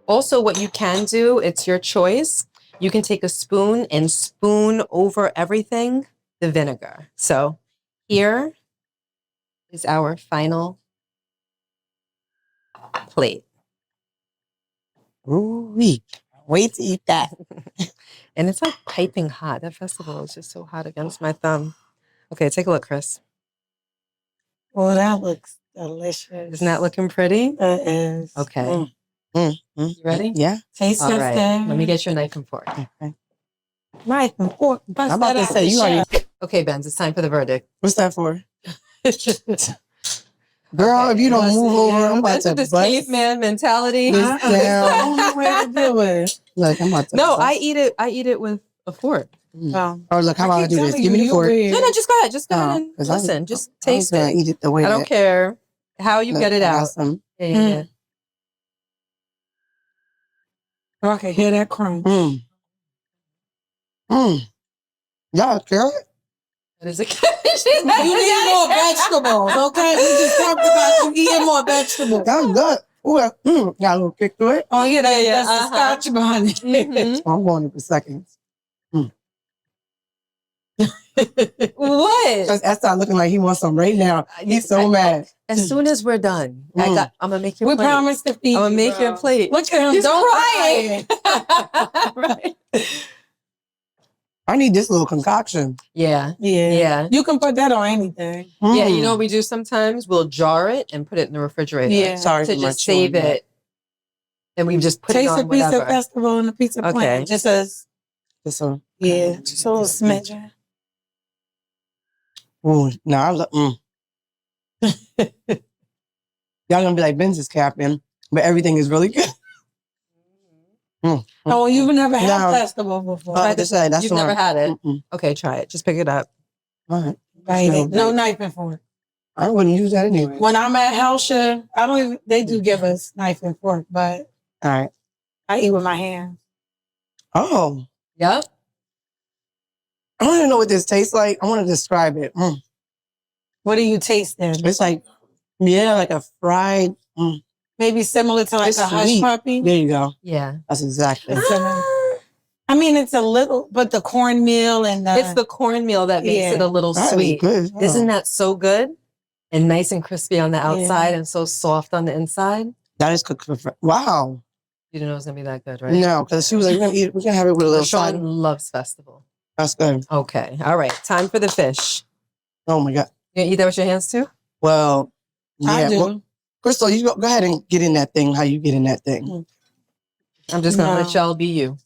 also what you can do, it's your choice. You can take a spoon and spoon over everything the vinegar. So here is our final plate. Ooh-wee. Wait to eat that. And it's like piping hot. That festival is just so hot against my thumb. Okay, take a look, Chris. Well, that looks delicious. Isn't that looking pretty? It is. Okay. You ready? Yeah. Taste All this right. thing. Let me get your knife and fork. Okay. Knife and fork. Bust I'm about that to out say, the you already. shell. Okay, Benz, it's time for the verdict. What's that for? Girl, if you don't move over, I'm about That's to with this bust caveman mentality. this That's the down. only way to do it. Look, I'm about to No, bust. I eat it with a fork. Oh. Oh, look, how about I keep do this? telling Give me you, the fork. you're No, weird. just go ahead. Just go ahead and 'Cause listen. Just I was taste gonna it. eat it the way I don't that- care how you Look, get it I got out. some. Yeah, yeah. Oh, I can hear that crunch. Y'all carrot? That is a You need more vegetables, okay? We just talked about you eating more vegetables. That was good. Ooh, got a little kick to it. Oh, yeah, Yeah, that's the Scotch behind it. Mhm. I'm going in for seconds. What? Because Esther looking like he wants some right now. He's so mad. As soon as we're done, I'm gonna make your We plate. promised to feed I'm gonna you, make bro. your plate. Look at him. He's Don't crying. cry. Right. I need this little concoction. Yeah. Yeah. Yeah. You can put that on anything. Yeah, you know what we do sometimes? We'll jar it and put it in the refrigerator. Yeah. Sorry To for my just save chewing, it. And we just put Taste it a on piece whatever. of festival and a piece of Okay. plant. Just as, This one. yeah, just a little smidgen. Ooh, no, I was like, Y'all gonna be like, Benz is capping, but everything is really good. Oh, you've never had No. festival before. I just said, that's You've the never one. had it? Mm-mm. Okay, try it. Just pick it up. All right. Right. No knife and fork. I wouldn't use that anyway. When I'm at Helsha, I don't even, they do give us knife and fork, but All right. I eat with my hands. Oh, Yep. I don't even know what this tastes like. I want to describe it. What are you tasting? It's like, yeah, like a fried. Maybe similar to like It's a hush sweet. puppy. There you go. Yeah. That's exactly. I mean, it's a little, but the cornmeal and the. It's the cornmeal that makes it a little That is sweet. good. Isn't that so good? And nice and crispy on the outside and so soft on the inside. That is cooked for wow. You didn't know it was gonna be that good, right? No, because she was like, we're gonna have it with a little Sean side. loves festival. That's good. Okay. All right. Time for the fish. Oh my God. You gonna eat that with your hands too? Well, yeah. I do. Well, Crystal, you go ahead and get in that thing. How you get in that thing? I'm just gonna let No. y'all be you.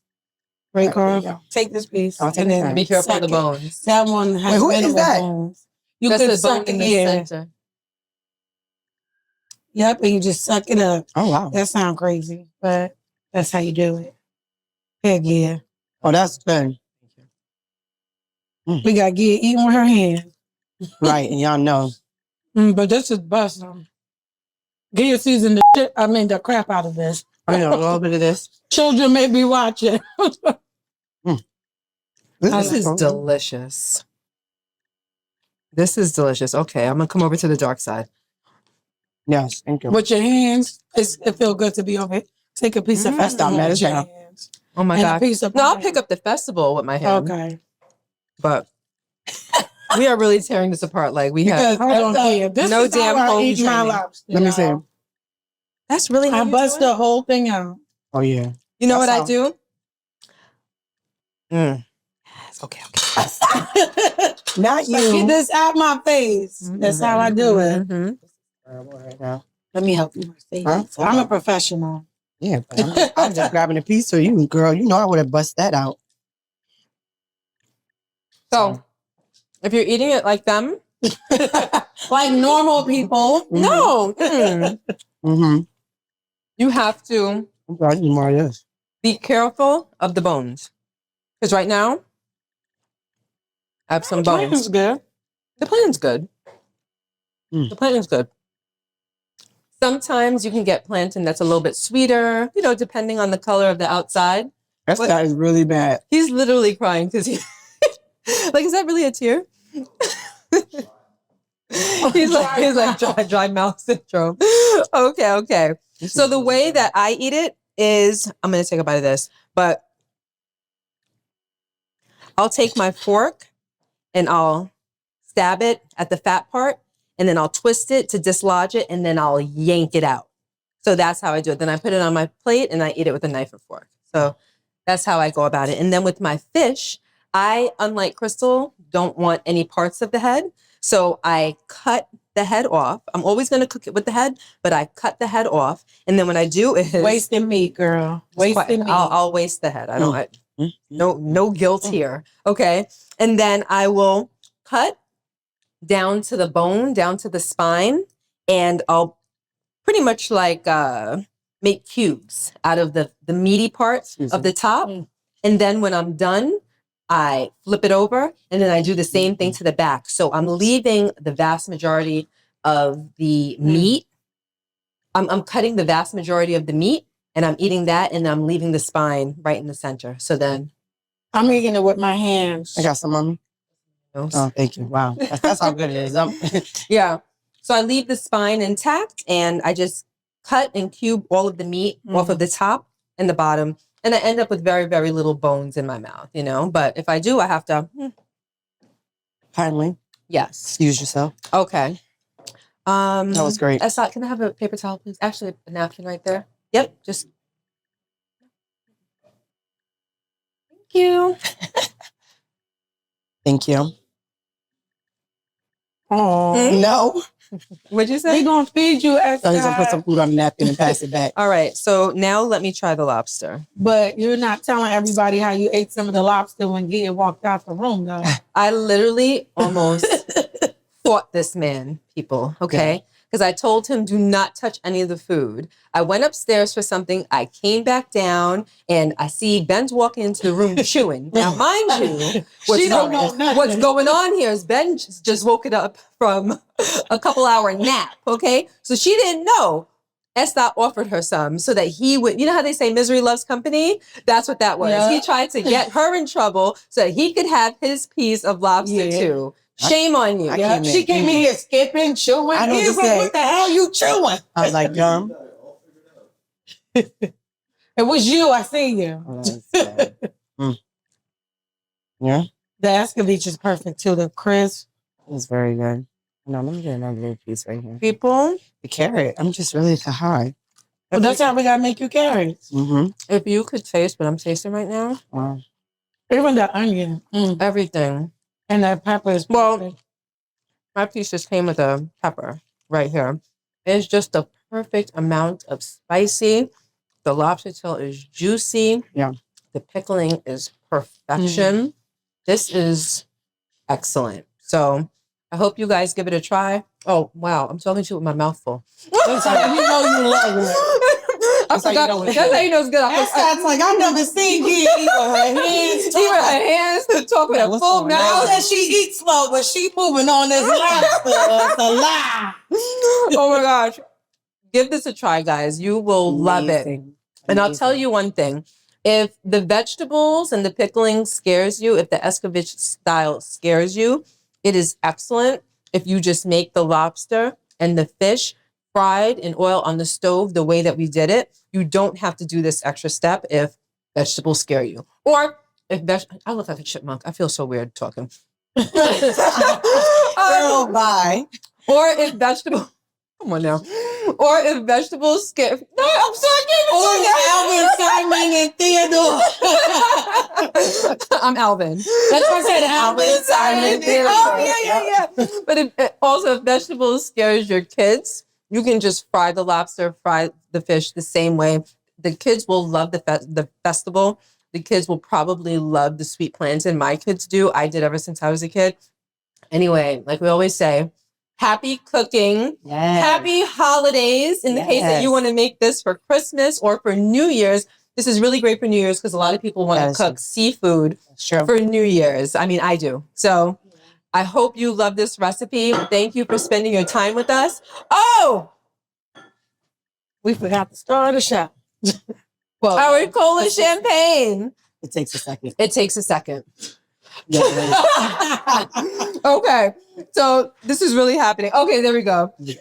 Right, Right, there you Carl. go. Take this piece. I'll take and it. then Be careful of the suck it. bones. That one has Wait, who is minimal that? bones. You That's could the bone suck in it the here. center. Yep, and you just suck it up. Oh wow. That sounds crazy, but that's how you do it. Heck yeah. Oh, that's good. We got Gia eating with her hand. Right, and y'all know. But this is busting. Gia seasoned the crap out of this. I know a little bit of this. Children may be watching. This is delicious. This is delicious. Okay, I'm gonna come over to the dark side. Yes, thank you. With your hands, it feels good to be over here. Take a piece of That's not festival bad, with is your that? hands. Oh my And a god. piece of No, I'll pie. pick up the festival with my hand. Okay. But we are really tearing this apart. Like we have. Because I don't care. This No is damn how I home eat my training. lobster. Let me see. y'all. That's really how I you bust do it? the whole thing out. Oh yeah. You know what That's I do? Yes, okay. Not Like, get you. this out my face. That's how I do it. Mhm. Right now. Let me help you. Huh? I'm a professional. Yeah, but I'm just grabbing a piece of you, girl. You know I would have bust that out. So, if you're eating it like them, Like normal people. no, Mm-hmm. you have to I need more of this. be careful of the bones. Because right now, I have some bones. Plantain's good. The plantain's good. Mm. The plantain's good. Sometimes you can get plantain that's a little bit sweeter, depending on the color of the outside. That What? guy is really bad. He's literally crying because he, like, is that really a tear? he's like dry mouth syndrome. Okay. So the way that I eat it is, I'm going to take a bite of this, but I'll take my fork and I'll stab it at the fat part, and then I'll twist it to dislodge it, and then I'll yank it out. So that's how I do it. Then I put it on my plate and I eat it with a knife and fork. So that's how I go about it. And then with my fish, I, unlike Crystal, don't want any parts of the head. So I cut the head off. I'm always going to cook it with the head, but I cut the head off. And then what I do is Wasting meat, girl. Wasting meat. I'll waste the head. I don't. No guilt here. Okay. And then I will cut down to the bone, down to the spine, and I'll pretty much like make cubes out of the meaty part of the top. And then when I'm done, I flip it over, and then I do the same thing to the back. So I'm leaving the vast majority of the meat. I'm cutting the vast majority of the meat, and I'm eating that, and I'm leaving the spine right in the center. So then I'm eating it with my hands. I got some on me. Oh, thank you. Wow. That's how good it is. Yeah. So I leave the spine intact, and I just cut and cube all of the meat off of the top and the bottom. And I end up with very, very little bones in my mouth, But if I do, I have to. Kindly. Yes. Excuse yourself. Okay. That was great. Escovitch, can I have a paper towel, please? Actually, a napkin right there. Yep. Just. Thank you. Thank you. Oh, No. What'd you we say? gonna feed you at So he's going to put some food on the napkin and pass it back. All right. So now let me try the lobster. But you're not telling everybody how you ate some of the lobster when Gia walked out the room, though. I literally almost fought this man, people, okay? Because I told him, do not touch any of the food. I went upstairs for something. I came back down, and I see Ben's walking into the room chewing. Now, mind you, She don't know nothing. what's going on here is Ben just woken up from a couple-hour nap, okay? So she didn't know. Esther offered her some so that he would, you know how they say misery loves company? That's what that was. Yeah. He tried to get her in trouble so that he could have his piece of lobster too. Shame on you. Yeah, she came in here skipping, chewing. I know He was to like, say. what the hell you chewing? I was like, gum. It was you. I seen you. Oh, that's sad. Yeah, The Escovitch is perfect too. The crisp. it's very good. No, let me get another little piece right here. People, The carrot. I'm just really high. Well, that's how we gotta make you carrots. Mm-hmm. if you could taste what I'm tasting right now, Wow. Even the onion everything. and that pepper is Well, perfect. My piece just came with a pepper right here. It's just the perfect amount of spicy. The lobster tail is juicy. Yeah. The pickling is perfection. This is excellent. So I hope you guys give it a try. Oh, wow. I'm talking to you with my mouth full. That's how you know you love it. I That's how you forgot. know it's That's good. how you know it's good. That's like I never seen you eat with her hands. Even her hands to talk with a What's full going on? I mouth. said she eats slow, but she moving on this lobster. It's a lie. Oh my gosh. Give this a try, guys. You will love it. Amazing. And I'll tell you one thing. If the vegetables and the pickling scares you, if the Escovitch style scares you, it is excellent if you just make the lobster and the fish fried in oil on the stove the way that we did it. You don't have to do this extra step if vegetables scare you. Or if I look like a chipmunk. I feel so weird talking. Girl, bye. Or if vegetables, come on now. Or if vegetables scare, no, I'm sorry, Alvin, Simon, and Theodore. I'm Alvin. That's what I said. Alvin, Simon, and Theodore. Oh, yeah. But also, if vegetables scares your kids, you can just fry the lobster, fry the fish the same way. The kids will love the festival. The kids will probably love the sweet plantain. My kids do. I did ever since I was a kid. Anyway, like we always say, happy cooking. Yes. Happy holidays. In the case that you Yes. want to make this for Christmas or for New Year's, this is really great for New Year's because a lot of people want to Yes. cook seafood Sure. for New Year's. I mean, I do. So I hope you love this recipe. Thank you for spending your time with us. Oh, We forgot to start the show. Well, our cola champagne. it takes a second. It takes a second. Yeah, Okay. So this is really happening. Okay, there we go. Yeah.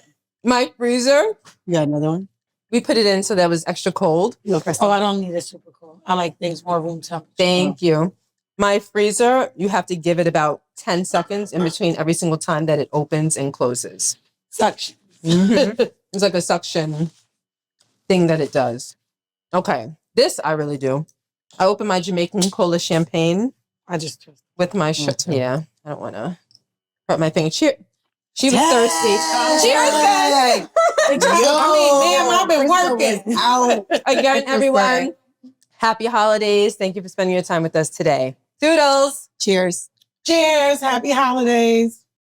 My freezer, You got another one? we put it in so that it was extra cold. You go first. Oh, I don't need it super cool. I like things more room temperature. Thank you. My freezer, you have to give it about 10 seconds in between every single time that it opens and closes. Suction. It's like a suction thing that it does. Okay. This I really do. I open my Jamaican cola champagne I just with my too. yeah. I don't want to hurt my finger. Cheer. She was Dang. thirsty. Cheers, guys. I've been working. Out. Again, everyone. Happy holidays. Thank you for spending your time with us today. Doodles. Cheers. Cheers. Happy holidays.